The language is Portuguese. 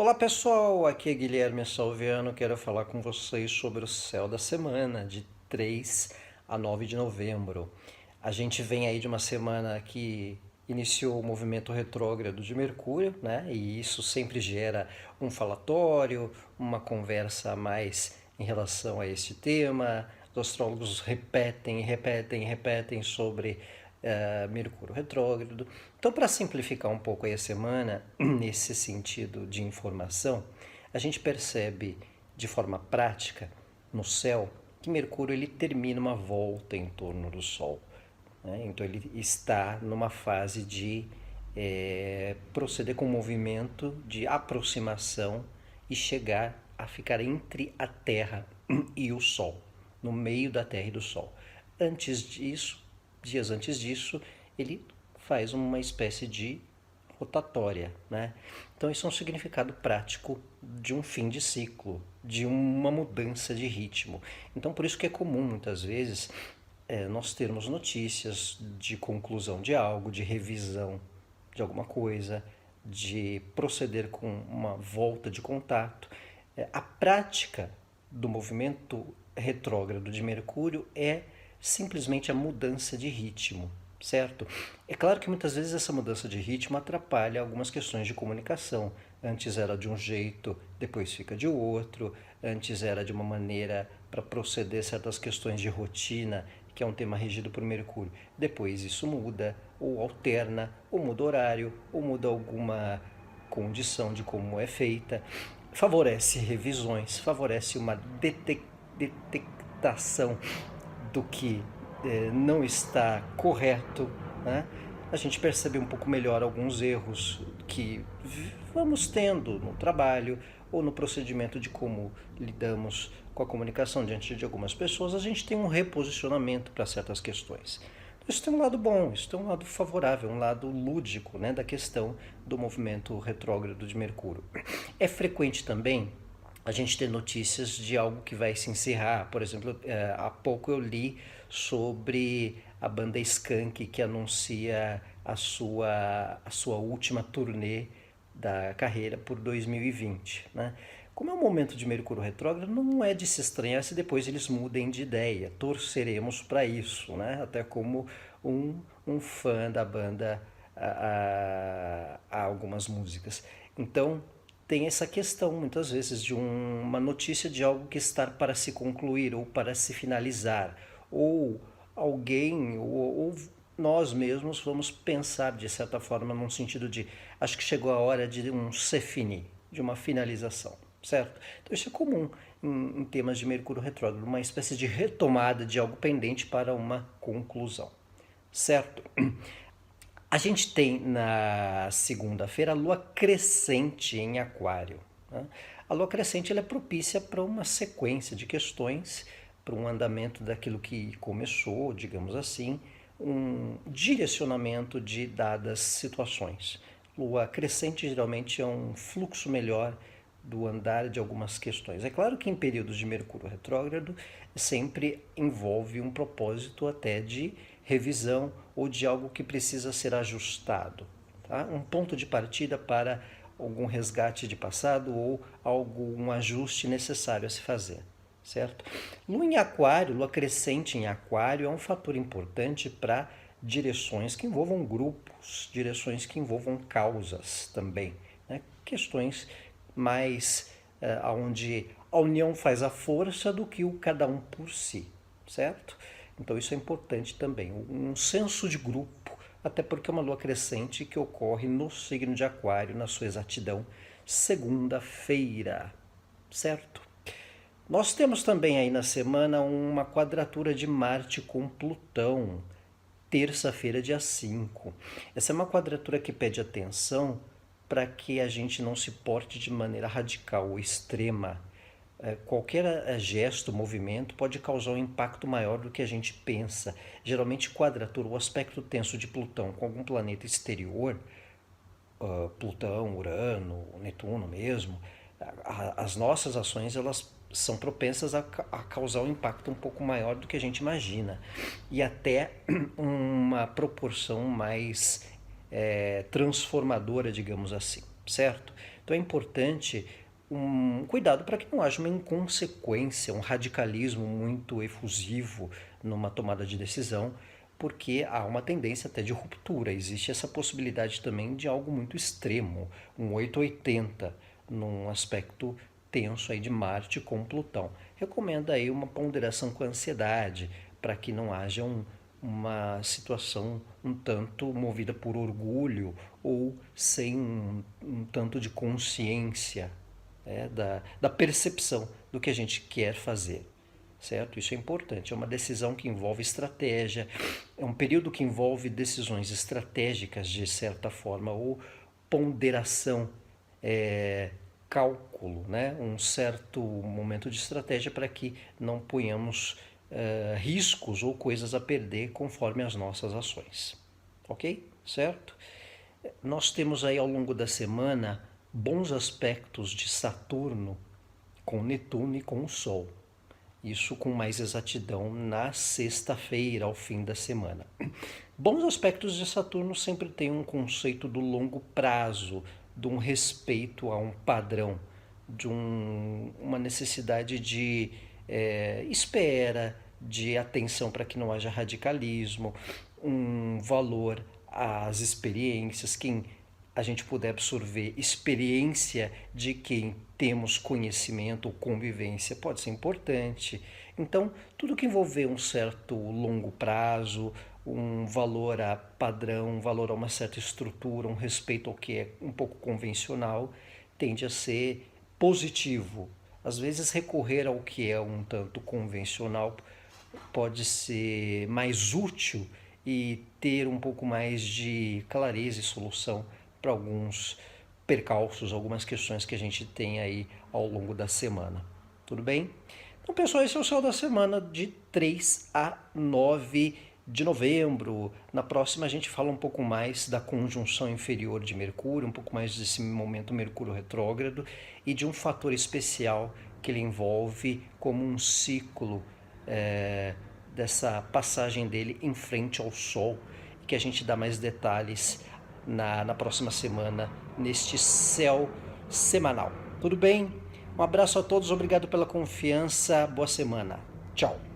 Olá pessoal, aqui é Guilherme Salviano, quero falar com vocês sobre o céu da semana, de 3 a 9 de novembro. A gente vem aí de uma semana que iniciou o movimento retrógrado de Mercúrio, né? E isso sempre gera um falatório, uma conversa a mais em relação a este tema. Os astrólogos repetem sobre Mercúrio retrógrado. Então, para simplificar um pouco aí a semana, nesse sentido de informação, a gente percebe de forma prática no céu que Mercúrio ele termina uma volta em torno do Sol. Né? Então, ele está numa fase de proceder com um movimento de aproximação e chegar a ficar entre a Terra e o Sol, no meio da Terra e do Sol. Antes disso, dias antes disso, ele faz uma espécie de rotatória, né? Então isso é um significado prático de um fim de ciclo, de uma mudança de ritmo. Então por isso que é comum muitas vezes nós termos notícias de conclusão de algo, de revisão de alguma coisa, de proceder com uma volta de contato. A prática do movimento retrógrado de Mercúrio é simplesmente a mudança de ritmo, certo? É claro que muitas vezes essa mudança de ritmo atrapalha algumas questões de comunicação. Antes era de um jeito, depois fica de outro. Antes era de uma maneira para proceder certas questões de rotina, que é um tema regido por Mercúrio. Depois isso muda, ou alterna, ou muda horário, ou muda alguma condição de como é feita. Favorece revisões, favorece uma detectação do que não está correto, né? A gente percebe um pouco melhor alguns erros que vamos tendo no trabalho ou no procedimento de como lidamos com a comunicação diante de algumas pessoas. A gente tem um reposicionamento para certas questões. Isso tem um lado bom, isso tem um lado favorável, um lado lúdico, né, da questão do movimento retrógrado de Mercúrio. É frequente também a gente ter notícias de algo que vai se encerrar. Por exemplo, há pouco eu li sobre a banda Skank, que anuncia a sua última turnê da carreira por 2020. Né? Como é um momento de Mercúrio retrógrado, não é de se estranhar se depois eles mudem de ideia. Torceremos para isso, né? Até como um fã da banda a algumas músicas. Então, tem essa questão, muitas vezes, de uma notícia de algo que está para se concluir ou para se finalizar. Ou alguém, ou nós mesmos vamos pensar, de certa forma, num sentido de acho que chegou a hora de um se finir, de uma finalização, certo? Então isso é comum em temas de Mercúrio retrógrado, uma espécie de retomada de algo pendente para uma conclusão, certo? A gente tem na segunda-feira a lua crescente em Aquário. Né? A lua crescente ela é propícia para uma sequência de questões, para um andamento daquilo que começou, digamos assim, um direcionamento de dadas situações. Lua crescente geralmente é um fluxo melhor do andar de algumas questões. É claro que em períodos de Mercúrio retrógrado sempre envolve um propósito até de revisão ou de algo que precisa ser ajustado. Tá? Um ponto de partida para algum resgate de passado ou algum ajuste necessário a se fazer. Certo? Lua em Aquário, lua crescente em Aquário é um fator importante para direções que envolvam grupos, direções que envolvam causas também, né? Questões mais onde a união faz a força do que o cada um por si, certo? Então isso é importante também, um senso de grupo, até porque é uma lua crescente que ocorre no signo de Aquário, na sua exatidão, segunda-feira, certo? Nós temos também aí na semana uma quadratura de Marte com Plutão, terça-feira, dia 5. Essa é uma quadratura que pede atenção para que a gente não se porte de maneira radical ou extrema. Qualquer gesto, movimento pode causar um impacto maior do que a gente pensa. Geralmente, quadratura, o aspecto tenso de Plutão com algum planeta exterior, Plutão, Urano, Netuno mesmo, as nossas ações elas são propensas a causar um impacto um pouco maior do que a gente imagina e até uma proporção mais transformadora, digamos assim, certo? Então é importante um cuidado para que não haja uma inconsequência, um radicalismo muito efusivo numa tomada de decisão, porque há uma tendência até de ruptura. Existe essa possibilidade também de algo muito extremo, um 880 num aspecto tenso aí de Marte com Plutão. Recomenda aí uma ponderação com a ansiedade, para que não haja uma situação um tanto movida por orgulho ou sem um tanto de consciência, da percepção do que a gente quer fazer. Certo? Isso é importante. É uma decisão que envolve estratégia, é um período que envolve decisões estratégicas, de certa forma, ou ponderação, cálculo, né? Um certo momento de estratégia para que não ponhamos riscos ou coisas a perder conforme as nossas ações. Ok? Certo? Nós temos aí ao longo da semana bons aspectos de Saturno com Netuno e com o Sol. Isso com mais exatidão na sexta-feira, ao fim da semana. Bons aspectos de Saturno sempre têm um conceito do longo prazo, de um respeito a um padrão, de uma necessidade de espera, de atenção para que não haja radicalismo, um valor às experiências, quem a gente puder absorver experiência de quem temos conhecimento ou convivência pode ser importante. Então, tudo que envolver um certo longo prazo, um valor a padrão, um valor a uma certa estrutura, um respeito ao que é um pouco convencional, tende a ser positivo. Às vezes, recorrer ao que é um tanto convencional pode ser mais útil e ter um pouco mais de clareza e solução para alguns percalços, algumas questões que a gente tem aí ao longo da semana. Tudo bem? Então, pessoal, esse é o céu da semana de 3 a 9 de novembro. Na próxima a gente fala um pouco mais da conjunção inferior de Mercúrio, um pouco mais desse momento Mercúrio retrógrado e de um fator especial que ele envolve como um ciclo dessa passagem dele em frente ao Sol, que a gente dá mais detalhes na próxima semana, neste céu semanal. Tudo bem? Um abraço a todos, obrigado pela confiança, boa semana. Tchau.